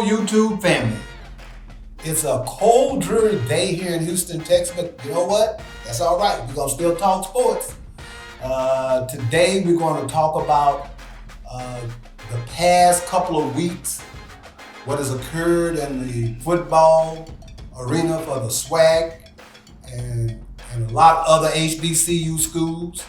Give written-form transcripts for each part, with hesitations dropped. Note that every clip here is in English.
Hello, YouTube family. It's a cold, dreary day here in Houston, Texas, but you know what? That's all right. We're going to still talk sports. Today, we're going to talk about the past couple of weeks, what has occurred in the football arena for the SWAC and a lot of other HBCU schools.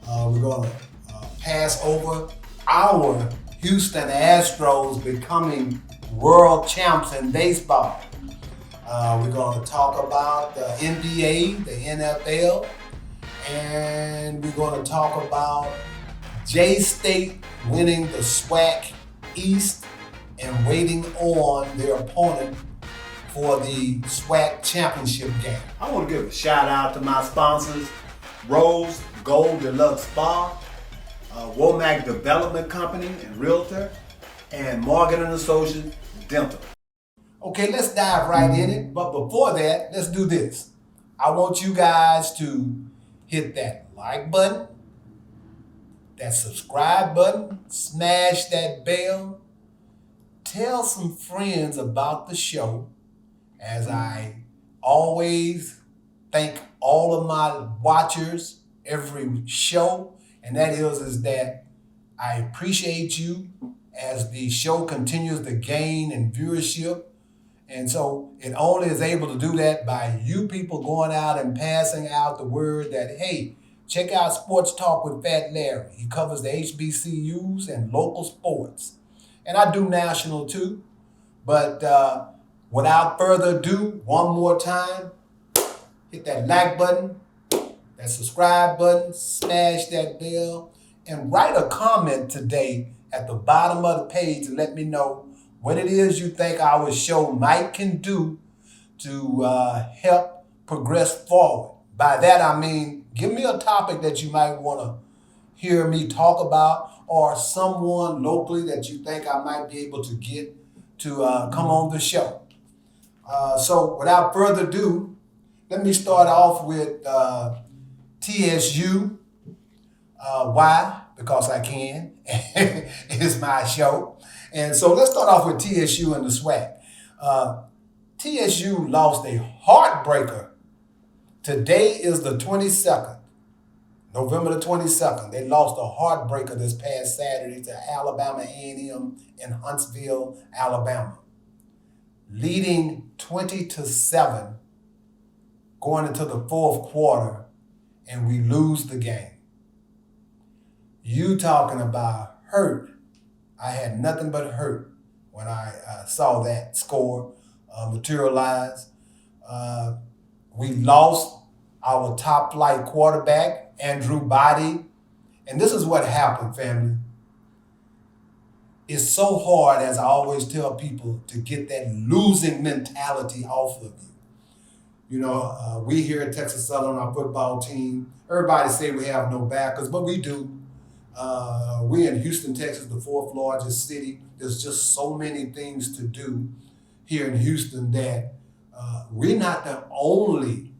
We're going to pass over our Houston Astros becoming world champs in baseball. We're going to talk about the NBA, the NFL, and we're going to talk about J-State winning the SWAC East and waiting on their opponent for the SWAC championship game. I want to give a shout out to my sponsors, Rose Gold Deluxe Spa, Womack Development Company and Realtor, and Morgan & Associates Dental. Okay, let's dive right in it. But before that, let's do this. I want you guys to hit that like button, that subscribe button, smash that bell, tell some friends about the show, as I always thank all of my watchers every show, and that is that I appreciate you as the show continues to gain in viewership. And so it only is able to do that by you people going out and passing out the word that, hey, check out Sports Talk with Fat Larry. He covers the HBCUs and local sports. And I do national too. But without further ado, one more time, hit that like button, that subscribe button, smash that bell, and write a comment today at the bottom of the page to let me know what it is you think our show can do to help progress forward. By that I mean, give me a topic that you might want to hear me talk about, or someone locally that you think I might be able to get to come on the show. So without further ado, let me start off with TSU. Why? Because I can. It's my show. And so let's start off with TSU and the SWAC. TSU lost a heartbreaker. Today is the 22nd, November the 22nd. They lost a heartbreaker this past Saturday to Alabama A&M in Huntsville, Alabama, leading 20-7 going into the fourth quarter, and we lose the game. You talking about hurt. I had nothing but hurt when I saw that score materialize. We lost our top flight quarterback, Andrew Body. And this is what happened, family. It's so hard, as I always tell people, to get that losing mentality off of you. You know, we here at Texas Southern, our football team, everybody say we have no backers, but we do. We in Houston, Texas, the fourth largest city. There's just so many things to do here in Houston that we're not the only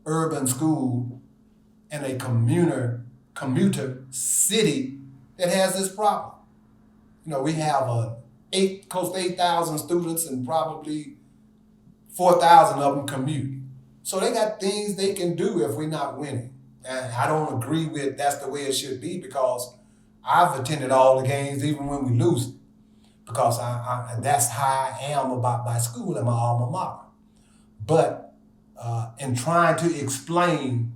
urban school in a commuter city that has this problem. You know, we have close to 8,000 students, and probably 4,000 of them commute. So they got things they can do if we're not winning. And I don't agree with that's the way it should be, because I've attended all the games even when we lose it, because that's how I am about my school and my alma mater. But in trying to explain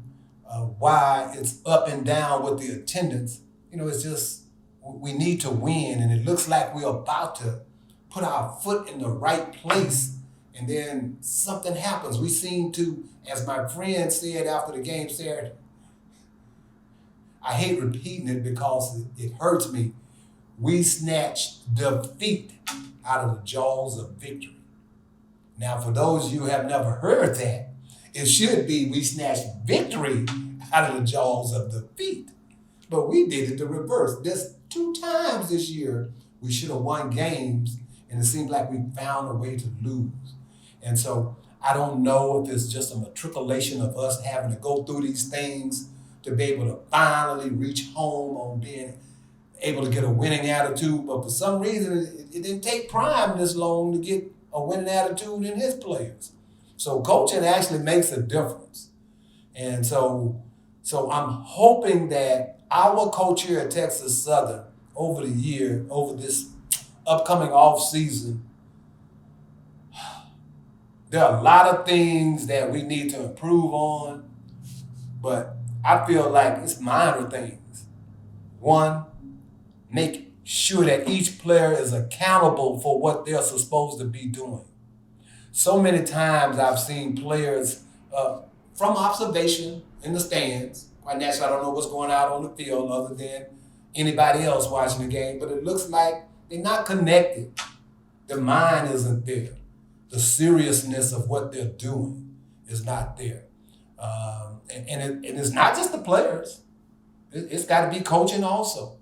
why it's up and down with the attendance, you know, it's just we need to win, and it looks like we're about to put our foot in the right place, and then something happens. We seem to, as my friend said after the game Saturday, I hate repeating it because it hurts me. We snatched defeat out of the jaws of victory. Now, for those of you who have never heard that, it should be we snatched victory out of the jaws of defeat. But we did it the reverse. This 2 times this year, we should have won games, and it seems like we found a way to lose. And so I don't know if it's just a matriculation of us having to go through these things to be able to finally reach home on being able to get a winning attitude, but for some reason it didn't take Prime this long to get a winning attitude in his players. So coaching actually makes a difference. And so I'm hoping that our coach here at Texas Southern over this upcoming off season, there are a lot of things that we need to improve on, but I feel like it's minor things. One, make sure that each player is accountable for what they're supposed to be doing. So many times I've seen players from observation in the stands. Quite naturally, I don't know what's going out on the field other than anybody else watching the game, but it looks like they're not connected. Their mind isn't there. The seriousness of what they're doing is not there. And it's not just the players. It's got to be coaching also.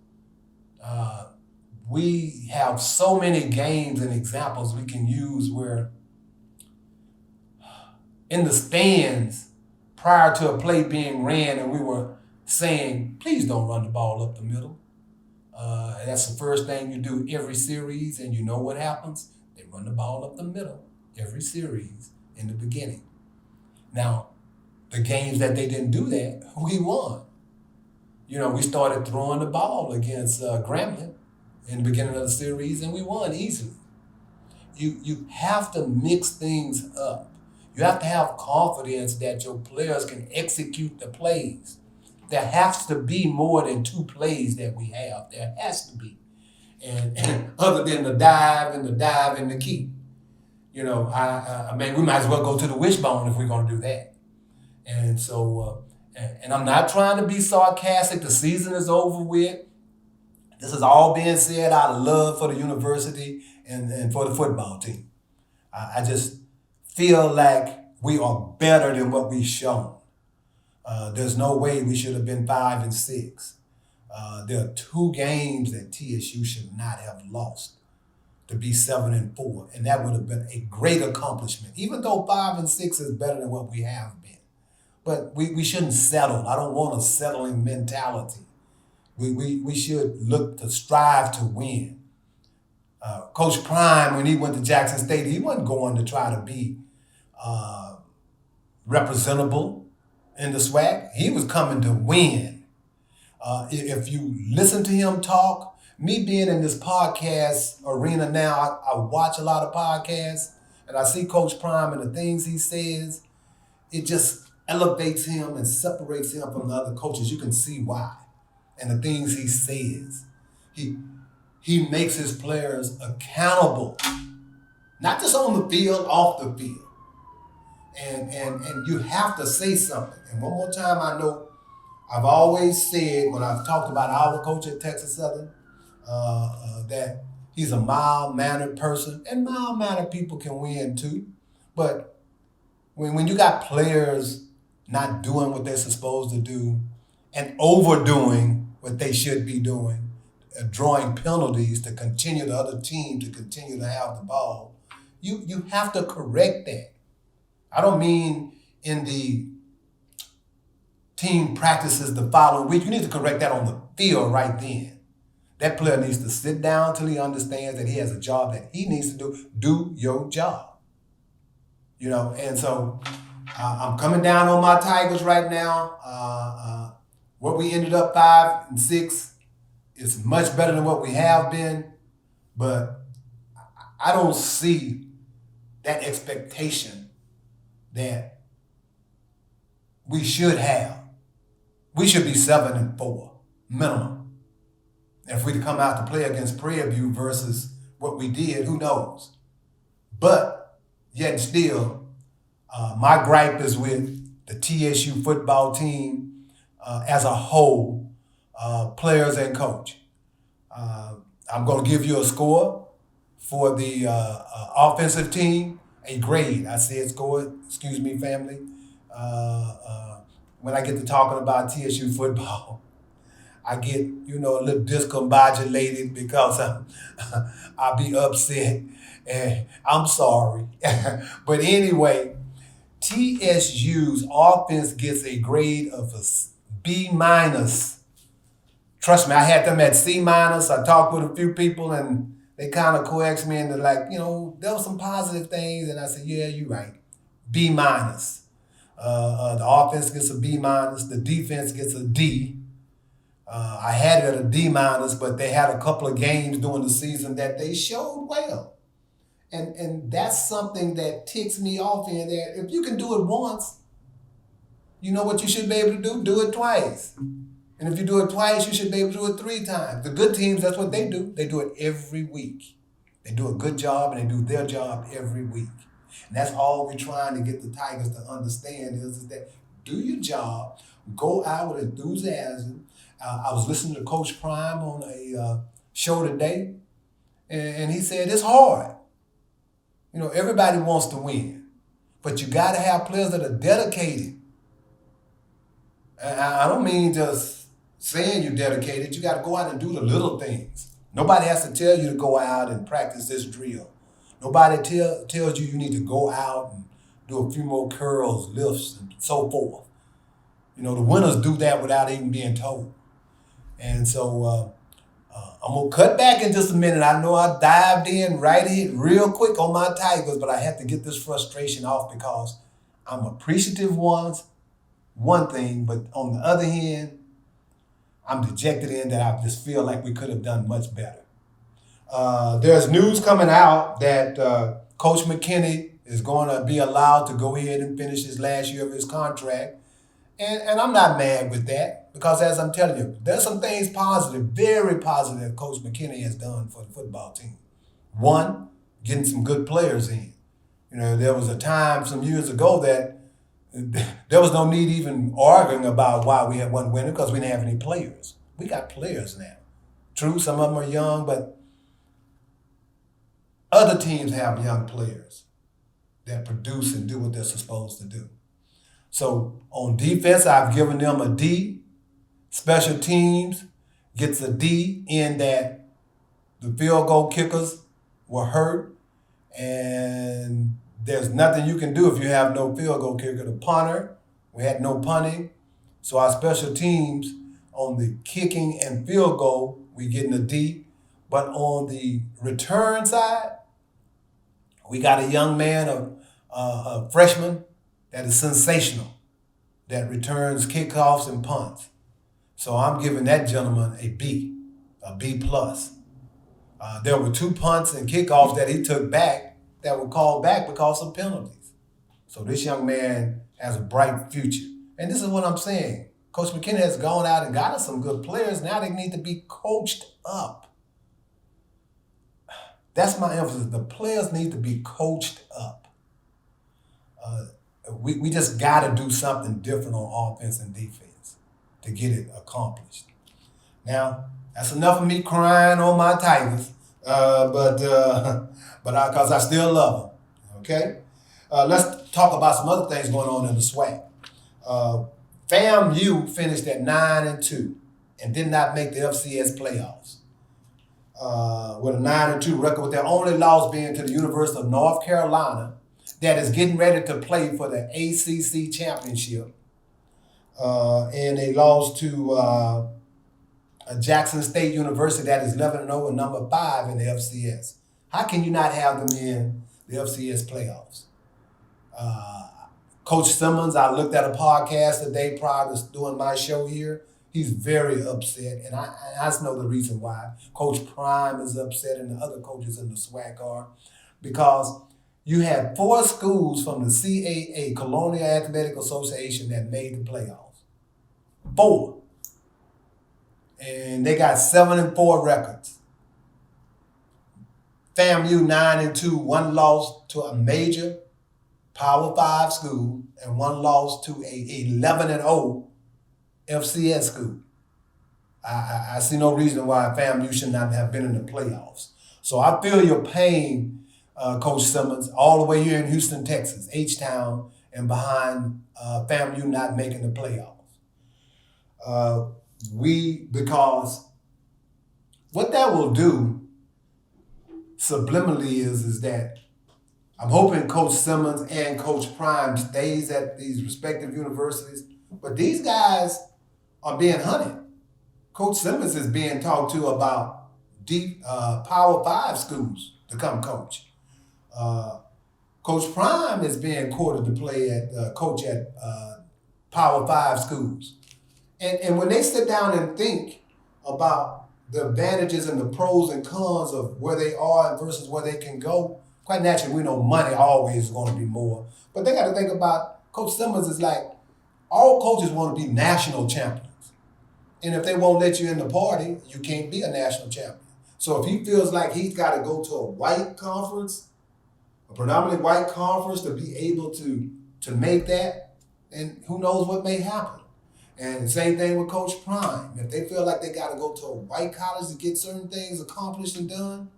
We have so many games and examples we can use where in the stands prior to a play being ran and we were saying, please don't run the ball up the middle. And that's the first thing you do every series, and you know what happens? They run the ball up the middle every series in the beginning. Now, the games that they didn't do that, we won. We started throwing the ball against Grambling in the beginning of the series, and we won easily. You have to mix things up. You have to have confidence that your players can execute the plays. There has to be more than 2 plays that we have. There has to be. And other than the dive and the keep. I mean, we might as well go to the wishbone if we're going to do that. And so, and I'm not trying to be sarcastic. The season is over with. This is all being said out of love for the university and for the football team. I just feel like we are better than what we've shown. There's no way we should have been 5-6. There are 2 games that TSU should not have lost to be 7-4, and that would have been a great accomplishment. Even though 5-6 is better than what we have been, but we shouldn't settle. I don't want a settling mentality. We should look to strive to win. Coach Prime, when he went to Jackson State, he wasn't going to try to be representable in the SWAC. He was coming to win. If you listen to him talk, me being in this podcast arena now, I watch a lot of podcasts, and I see Coach Prime and the things he says. It just elevates him and separates him from the other coaches. You can see why. And the things he says. He makes his players accountable, not just on the field, off the field. And you have to say something. And one more time, I know I've always said when I've talked about our coach at Texas Southern, that he's a mild-mannered person, and mild-mannered people can win too. But when you got players not doing what they're supposed to do and overdoing what they should be doing, drawing penalties to continue the other team to continue to have the ball, you have to correct that. I don't mean in the team practices the following week. You need to correct that on the field right then. That player needs to sit down until he understands that he has a job that he needs to do. Do your job. And so I'm coming down on my Tigers right now. What we ended up 5-6 is much better than what we have been, but I don't see that expectation that we should have. We should be 7-4 minimum. If we come out to play against Prairie View versus what we did, who knows? But yet still, my gripe is with the TSU football team as a whole, players and coach. I'm going to give you a score for the offensive team, a grade. I said score, excuse me, family. When I get to talking about TSU football, I get, a little discombobulated because I'll be upset, and I'm sorry. But anyway, TSU's offense gets a grade of a B-. trust me, I had them at C minus. I talked with a few people and they kind of coaxed me into like, there were some positive things. And I said, yeah, you're right. B minus. The offense gets a B minus. The defense gets a D. I had it at a D minus, but they had a couple of games during the season that they showed well. And that's something that ticks me off in that if you can do it once, you know what you should be able to do? Do it twice. And if you do it twice, you should be able to do it 3 times. The good teams, that's what they do. They do it every week. They do a good job and they do their job every week. And that's all we're trying to get the Tigers to understand is that do your job, go out with enthusiasm. I was listening to Coach Prime on a show today, and he said it's hard. Everybody wants to win, but you got to have players that are dedicated. And I don't mean just saying you're dedicated. You got to go out and do the little things. Nobody has to tell you to go out and practice this drill. Nobody tells you need to go out and do a few more curls, lifts, and so forth. The winners do that without even being told. And so I'm going to cut back in just a minute. I know I dived in real quick on my Tigers, but I have to get this frustration off because I'm appreciative one thing, but on the other hand, I'm dejected in that I just feel like we could have done much better. There's news coming out that Coach McKinney is going to be allowed to go ahead and finish his last year of his contract. And I'm not mad with that because, as I'm telling you, there's some things positive, very positive Coach McKinney has done for the football team. One, getting some good players in. There was a time some years ago that there was no need even arguing about why we had one winner because we didn't have any players. We got players now. True, some of them are young, but other teams have young players that produce and do what they're supposed to do. So on defense, I've given them a D. Special teams gets a D in that the field goal kickers were hurt, and there's nothing you can do if you have no field goal kicker. The punter, we had no punting. So our special teams on the kicking and field goal, we getting a D. But on the return side, we got a young man, a freshman, that is sensational, that returns kickoffs and punts. So I'm giving that gentleman a B plus. There were 2 punts and kickoffs that he took back that were called back because of penalties. So this young man has a bright future. And this is what I'm saying. Coach McKinney has gone out and got us some good players. Now they need to be coached up. That's my emphasis. The players need to be coached up. We just got to do something different on offense and defense to get it accomplished. Now, that's enough of me crying on my Tigers, but because I still love them. Okay, let's talk about some other things going on in the SWAC. FAMU finished at 9-2 and did not make the FCS playoffs. With a 9-2 record, with their only loss being to the University of North Carolina, that is getting ready to play for the ACC championship. And they lost to Jackson State University that is 11-0 and number 5 in the FCS. How can you not have them in the FCS playoffs? Coach Simmons, I looked at a podcast today prior to doing my show here. He's very upset, and I know the reason why. Coach Prime is upset, and the other coaches in the SWAC are, because you had 4 schools from the CAA, Colonial Athletic Association, that made the playoffs. 4. And they got 7-4 records. FAMU 9-2, 1 loss to a major Power 5 school, and 1 loss to a 11-0 FCS school. I see no reason why FAMU should not have been in the playoffs. So I feel your pain, Coach Simmons, all the way here in Houston, Texas, H-Town, and behind FAMU not making the playoffs. Because what that will do subliminally is that I'm hoping Coach Simmons and Coach Prime stays at these respective universities, but these guys are being hunted. Coach Simmons is being talked to about deep Power 5 schools to come coach. Coach Prime is being courted to play at coach at Power 5 schools. And when they sit down and think about the advantages and the pros and cons of where they are versus where they can go, quite naturally, we know money always is going to be more. But they got to think about Coach Simmons is like, all coaches want to be national champions. And if they won't let you in the party, you can't be a national champion. So if he feels like he's got to go to a white conference, a predominantly white conference, to be able to make that, and who knows what may happen. And same thing with Coach Prime. If they feel like they got to go to a white college to get certain things accomplished and done,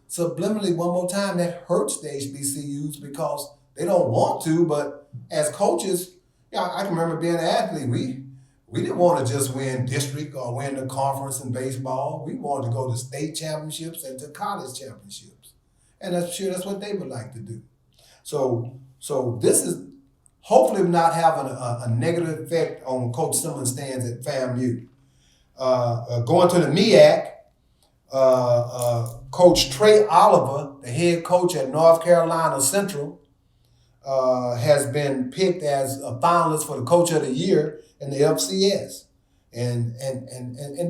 subliminally, one more time, that hurts the HBCUs because they don't want to, but as coaches, I can remember being an athlete, we didn't want to just win district or win the conference in baseball. We wanted to go to state championships and to college championships. And I'm sure that's what they would like to do. So this is hopefully not having a negative effect on Coach Simmons' stands at FAMU. Going to the MEAC, Coach Trey Oliver, the head coach at North Carolina Central, has been picked as a finalist for the Coach of the Year in the FCS. And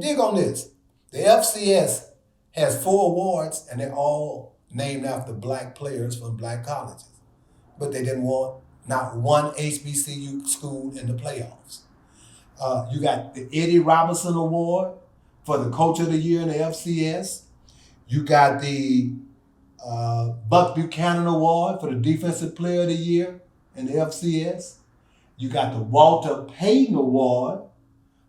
dig on this. The FCS has 4 awards, and they're all named after black players from black colleges. But they didn't want not one HBCU school in the playoffs. You got the Eddie Robinson Award for the Coach of the Year in the FCS. You got the Buck Buchanan Award for the Defensive Player of the Year in the FCS. You got the Walter Payton Award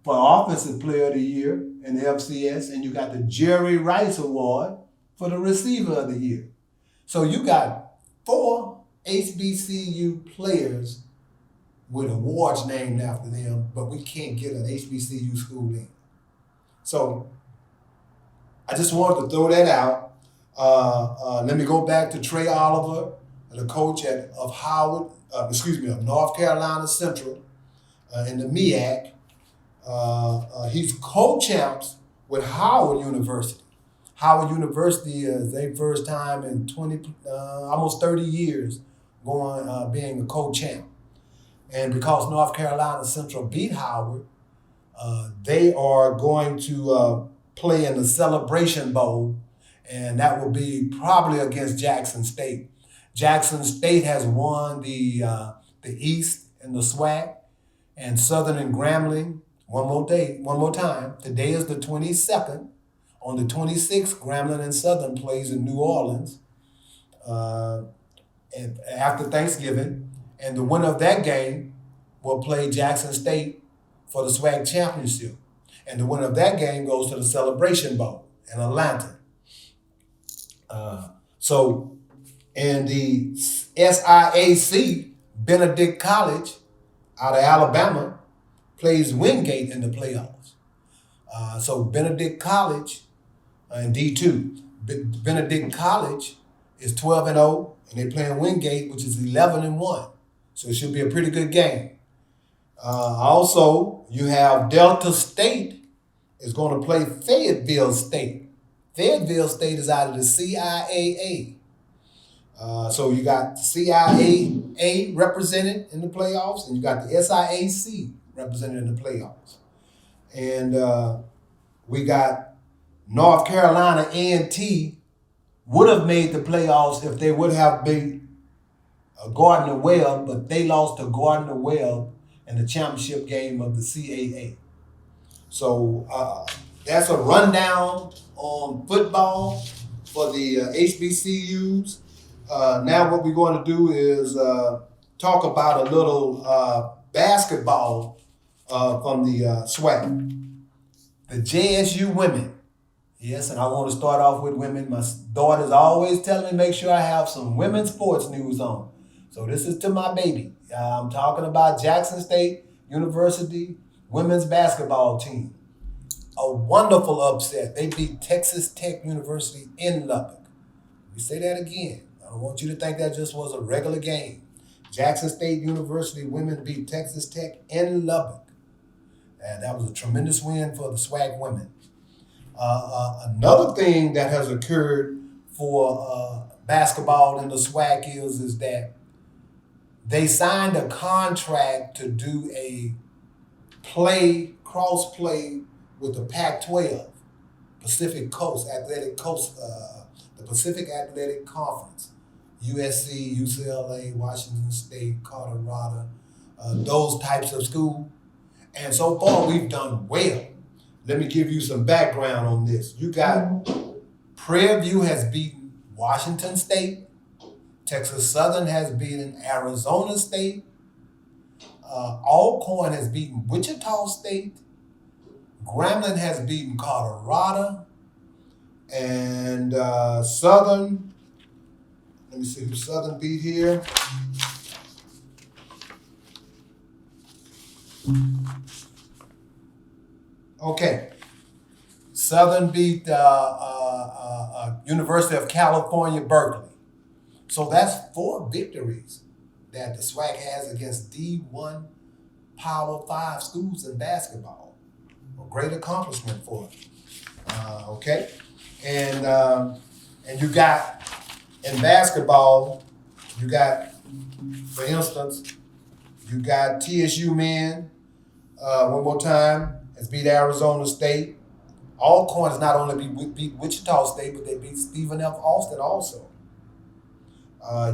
for Offensive Player of the Year in the FCS. And you got the Jerry Rice Award for the Receiver of the Year. So you got 4 HBCU players with awards named after them, but we can't get an HBCU school in. So I just wanted to throw that out. Let me go back to Trey Oliver, the coach of North Carolina Central in the MEAC. He's co-champs with Howard University. Howard University is their first time in almost 30 years being a co-champ. And because North Carolina Central beat Howard, they are going to play in the Celebration Bowl, and that will be probably against Jackson State. Jackson State has won the East in the SWAC, and Southern and Grambling, one more time. Today is the 22nd. On the 26th, Grambling and Southern plays in New Orleans and after Thanksgiving, and the winner of that game will play Jackson State for the SWAC championship. And the winner of that game goes to the Celebration Bowl in Atlanta. So in the SIAC, Benedict College out of Alabama plays Wingate in the playoffs. So Benedict College in D2, Benedict College is 12-0, and they're playing Wingate, which is 11-1. So it should be a pretty good game. Also, you have Delta State is going to play Fayetteville State. Fayetteville State is out of the CIAA. So you got CIAA represented in the playoffs, and you got the SIAC represented in the playoffs. And we got North Carolina A&T would have made the playoffs if they would have been Gardner-Webb, but they lost to Gardner-Webb in the championship game of the CAA. So that's a rundown on football for the HBCUs. Now what we're going to do is talk about a little basketball from the SWAC. The JSU women. Yes, and I want to start off with women. My daughter's always telling me make sure I have some women's sports news on. So this is to my baby. I'm talking about Jackson State University women's basketball team. A wonderful upset. They beat Texas Tech University in Lubbock. Let me say that again. I don't want you to think that just was a regular game. Jackson State University women beat Texas Tech in Lubbock. And that was a tremendous win for the SWAC women. Another thing that has occurred for basketball in the SWAC is that they signed a contract to do a cross play with the Pac-12, the Pacific Athletic Conference, USC, UCLA, Washington State, Colorado, those types of schools. And so far, we've done well. Let me give you some background on this. You got Prairie View has beaten Washington State. Texas Southern has beaten Arizona State. Alcorn has beaten Wichita State. Grambling has beaten Colorado. And Southern, let me see who Southern beat here. Okay. Southern beat University of California, Berkeley. So that's 4 victories that the SWAC has against D1 Power 5 schools in basketball. A great accomplishment for it. Okay? And you got, in basketball, you got, for instance, you got TSU men, one more time, has beat Arizona State. Alcorn has not only beat Wichita State, but they beat Stephen F. Austin also.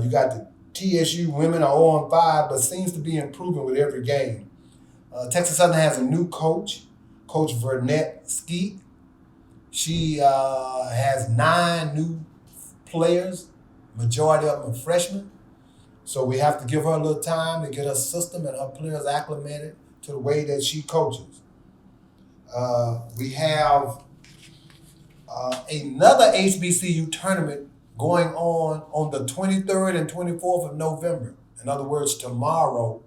You got the TSU women are 0-5, but seems to be improving with every game. Texas Southern has a new coach, Coach Vernette Skeet. She has 9 new players, majority of them are freshmen. So we have to give her a little time to get her system and her players acclimated to the way that she coaches. We have another HBCU tournament going on the 23rd and 24th of November. In other words, tomorrow,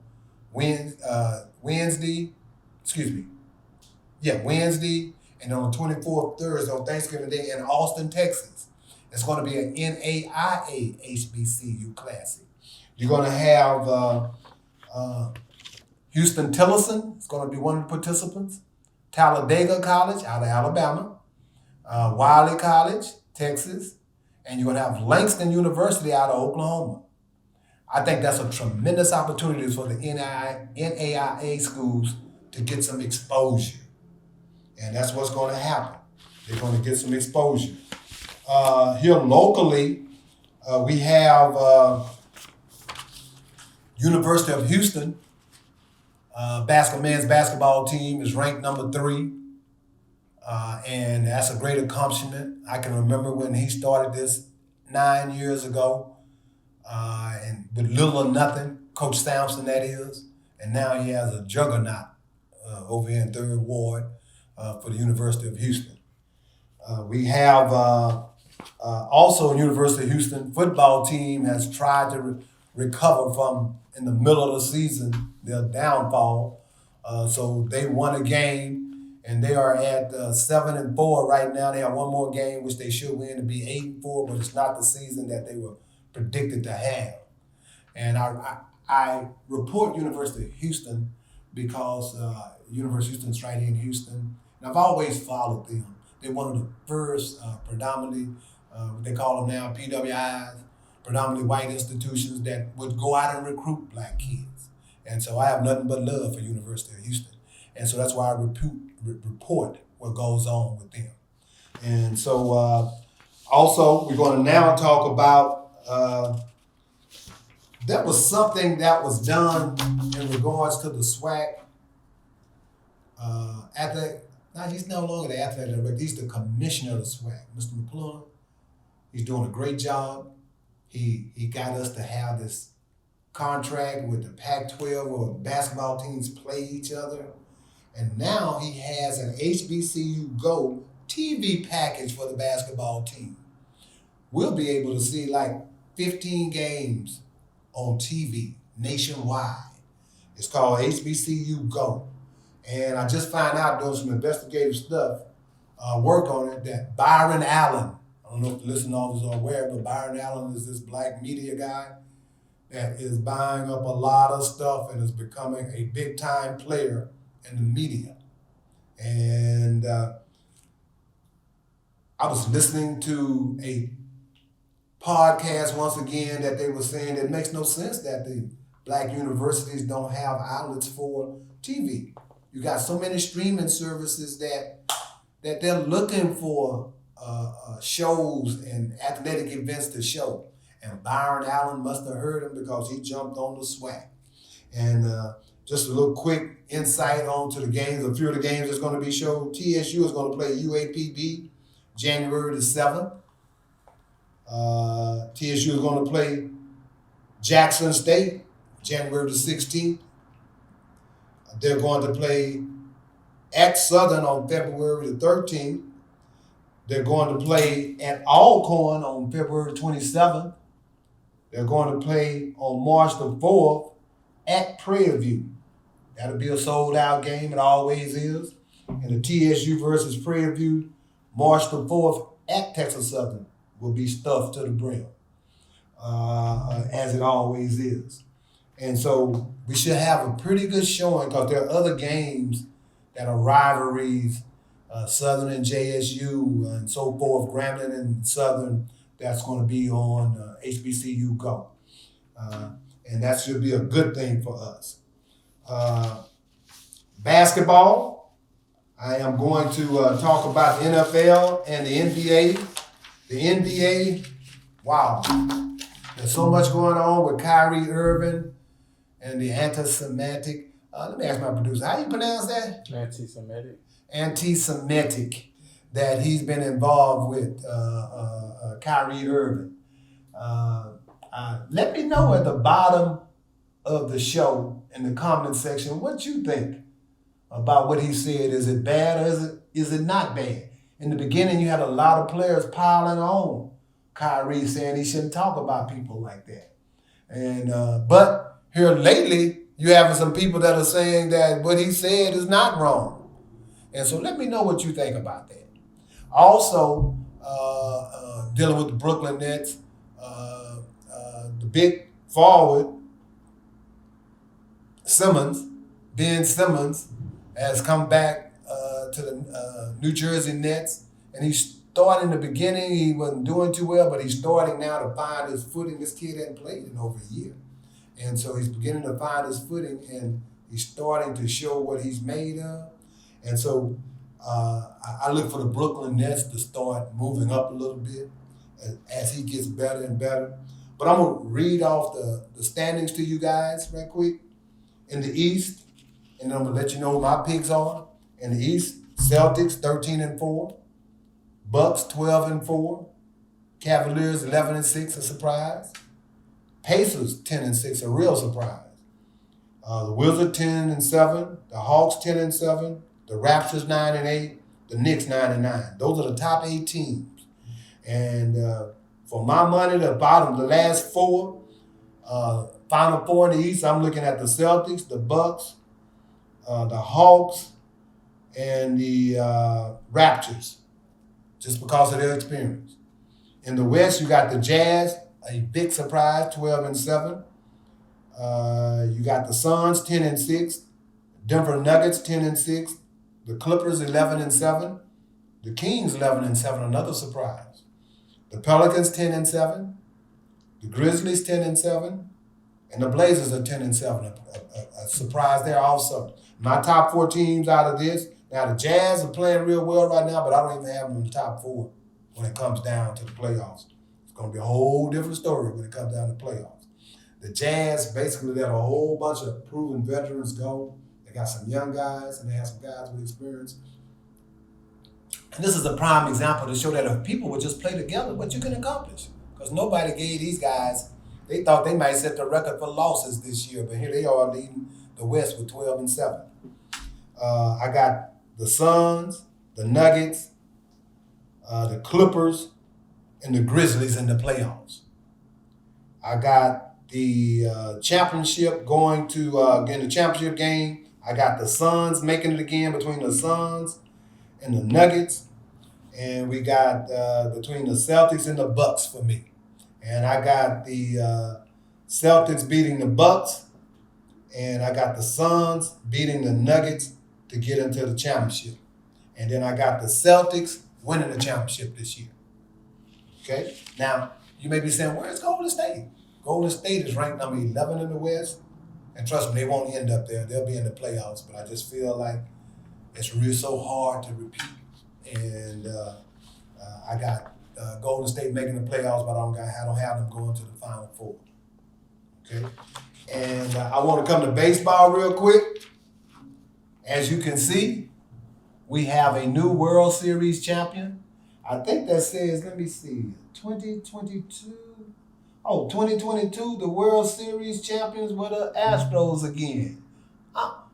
Wednesday, and on the 24th, Thursday, on Thanksgiving Day in Austin, Texas. It's going to be an NAIA HBCU Classic. You're going to have Houston Tillotson is going to be one of the participants. Talladega College out of Alabama. Wiley College, Texas. And you're going to have Langston University out of Oklahoma. I think that's a tremendous opportunity for the NAIA schools to get some exposure. And that's what's going to happen. They're going to get some exposure. Here locally, we have University of Houston. Men's basketball team is ranked number 3. And that's a great accomplishment. I can remember when he started this 9 years ago, and with little or nothing, Coach Sampson that is, and now he has a juggernaut over here in 3rd Ward for the University of Houston. We have also University of Houston football team has tried to recover from, in the middle of the season, their downfall. So they won a game. And they are at 7-4 right now. They have one more game, which they should win to be 8-4, but it's not the season that they were predicted to have. And I report University of Houston because University of Houston's right here in Houston. And I've always followed them. They're one of the first predominantly, they call them now PWIs, predominantly white institutions that would go out and recruit black kids. And so I have nothing but love for University of Houston. And so that's why I report what goes on with them. And so also, we're going to now talk about, that was something that was done in regards to the SWAC athlete. Now, he's no longer the athletic director. He's the commissioner of the SWAC, Mr. McClure. He's doing a great job. He got us to have this contract with the Pac-12 where basketball teams play each other. And now he has an HBCU Go TV package for the basketball team. We'll be able to see like 15 games on TV nationwide. It's called HBCU Go. And I just found out doing some investigative stuff, work on it, that Byron Allen, I don't know if the listening officers are aware, but Byron Allen is this black media guy that is buying up a lot of stuff and is becoming a big time player in the media. And I was listening to a podcast once again that they were saying it makes no sense that the black universities don't have outlets for TV. You got so many streaming services that they're looking for shows and athletic events to show. And Byron Allen must have heard him because he jumped on the SWAC. And just a little quick insight onto the games. A few of the games that's going to be shown. TSU is going to play UAPB January the 7th. TSU is going to play Jackson State January the 16th. They're going to play at Southern on February the 13th. They're going to play at Alcorn on February 27th. They're going to play on March the 4th at Prairie View. That'll be a sold-out game. It always is. And the TSU versus Prairie View, March the 4th at Texas Southern will be stuffed to the brim, as it always is. And so we should have a pretty good showing because there are other games that are rivalries, Southern and JSU and so forth, Grambling and Southern, that's going to be on HBCU Go. And that should be a good thing for us. Basketball, I am going to talk about the NFL and the NBA. The NBA, wow, there's so much going on with Kyrie Irving and the anti-Semitic. Let me ask my producer, how you pronounce that? Anti-Semitic. Anti-Semitic that he's been involved with, Kyrie Irving. Let me know at the bottom of the show in the comment section what you think about what he said. Is it bad or is it not bad? In the beginning, you had a lot of players piling on Kyrie saying he shouldn't talk about people like that. And but here lately, you having some people that are saying that what he said is not wrong. And so let me know what you think about that. Also, dealing with the Brooklyn Nets, the big forward, Ben Simmons, has come back to the New Jersey Nets, and he started in the beginning. He wasn't doing too well, but he's starting now to find his footing. This kid hadn't played in over a year, and so he's beginning to find his footing, and he's starting to show what he's made of. And so I look for the Brooklyn Nets to start moving up a little bit as he gets better and better. But I'm gonna read off the standings to you guys right quick. In the East, and I'm gonna let you know who my picks are. In the East, Celtics 13-4, Bucks 12-4, Cavaliers 11-6, a surprise. Pacers 10-6, a real surprise. The Wizards 10-7, the Hawks 10-7, the Raptors 9-8, the Knicks 9-9. Those are the top 8 teams. And for my money, the bottom, the last 4, Final 4 in the East, I'm looking at the Celtics, the Bucks, the Hawks, and the Raptors, just because of their experience. In the West, you got the Jazz, a big surprise, 12-7. You got the Suns, 10-6. Denver Nuggets, 10-6. The Clippers, 11-7. The Kings, 11-7, another surprise. The Pelicans, 10-7. The Grizzlies, 10-7. And the Blazers are 10-7, a surprise there also. My top 4 teams out of this. Now the Jazz are playing real well right now, but I don't even have them in the top 4 when it comes down to the playoffs. It's going to be a whole different story when it comes down to playoffs. The Jazz basically let a whole bunch of proven veterans go. They got some young guys and they have some guys with experience. And this is a prime example to show that if people would just play together, what you can accomplish. Because nobody gave these guys. They thought they might set the record for losses this year, but here they are leading the West with 12-7. I got the Suns, the Nuggets, the Clippers, and the Grizzlies in the playoffs. I got the championship going to in the championship game. I got the Suns making it again between the Suns and the Nuggets, and we got between the Celtics and the Bucks for me. And I got the Celtics beating the Bucks, and I got the Suns beating the Nuggets to get into the championship. And then I got the Celtics winning the championship this year. Okay? Now, you may be saying, where's Golden State? Golden State is ranked number 11 in the West. And trust me, they won't end up there. They'll be in the playoffs. But I just feel like it's really so hard to repeat. And I got Golden State making the playoffs, but I don't have them going to the Final Four. Okay? And I want to come to baseball real quick. As you can see, we have a new World Series champion. I think that says, let me see, 2022. Oh, 2022, the World Series champions were the Astros again.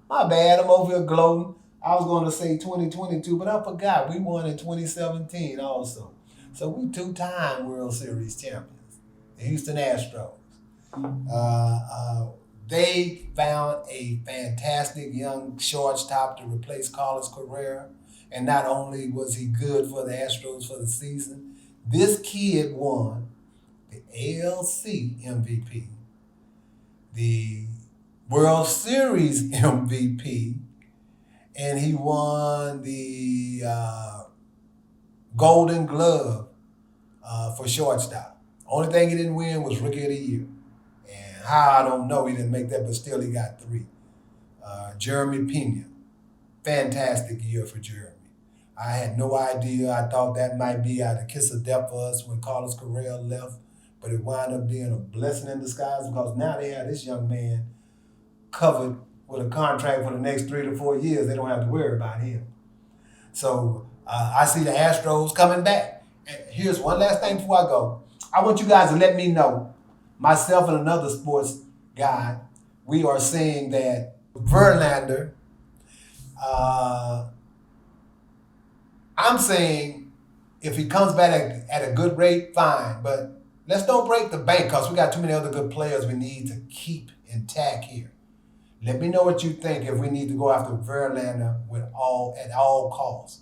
My bad, I'm over here gloating. I was going to say 2022, but I forgot. We won in 2017 also. So we 2-time World Series champions, the Houston Astros. They found a fantastic young shortstop to replace Carlos Correa. And not only was he good for the Astros for the season, this kid won the ALC MVP, the World Series MVP, and he won the Golden Glove for shortstop. Only thing he didn't win was Rookie of the Year. And how, I don't know, he didn't make that, but still he got 3. Jeremy Pena, fantastic year for Jeremy. I had no idea. I thought that might be out of kiss of death for us when Carlos Correa left, but it wound up being a blessing in disguise because now they have this young man covered with a contract for the next 3 to 4 years. They don't have to worry about him. So I see the Astros coming back. And here's one last thing before I go. I want you guys to let me know, myself and another sports guy, we are saying that Verlander, I'm saying if he comes back at a good rate, fine. But let's don't break the bank because we got too many other good players we need to keep intact here. Let me know what you think if we need to go after Verlander at all costs.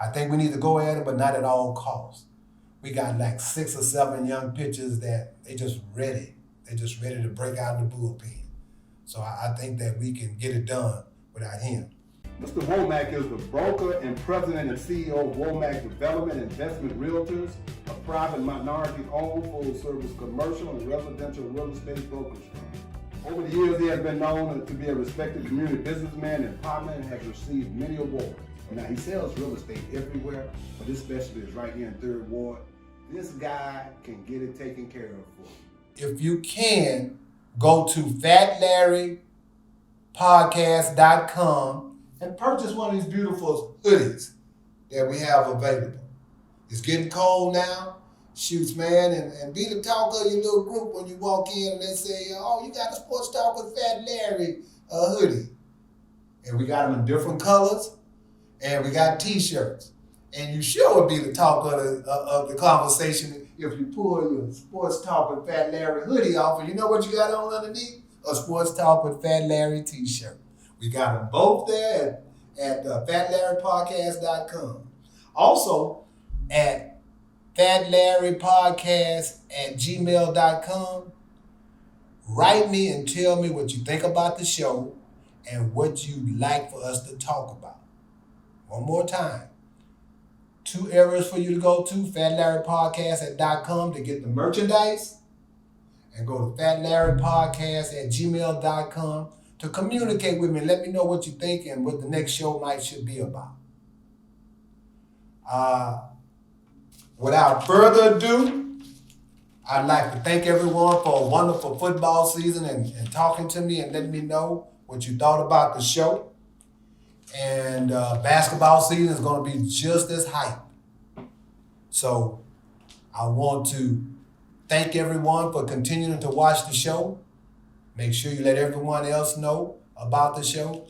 I think we need to go at it, but not at all costs. We got like 6 or 7 young pitchers that they just ready. They're just ready to break out of the bullpen. So I think that we can get it done without him. Mr. Womack is the broker and president and CEO of Womack Development Investment Realtors, a private minority-owned full-service commercial and residential real estate brokerage firm. Over the years, he has been known to be a respected community businessman and partner and has received many awards. Now, he sells real estate everywhere, but this specialty is right here in 3rd Ward. This guy can get it taken care of for you. If you can, go to fatlarrypodcast.com and purchase one of these beautiful hoodies that we have available. It's getting cold now. Shoots, man, and be the talk of your little group when you walk in and they say, oh, you got a Sports Talk with Fat Larry hoodie. And we got them in different colors, and we got T-shirts. And you sure would be the talk of the conversation if you pull your Sports Talk with Fat Larry hoodie off, and you know what you got on underneath? A Sports Talk with Fat Larry T-shirt. We got them both there at fatlarrypodcast.com. Also, at fatlarrypodcast@gmail.com, write me and tell me what you think about the show and what you'd like for us to talk about. One more time. 2 areas for you to go to, fatlarrypodcast.com to get the merchandise, and go to fatlarrypodcast@gmail.com to communicate with me. Let me know what you think and what the next show should be about. Without further ado, I'd like to thank everyone for a wonderful football season and talking to me and letting me know what you thought about the show. And basketball season is going to be just as hype. So I want to thank everyone for continuing to watch the show. Make sure you let everyone else know about the show.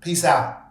Peace out.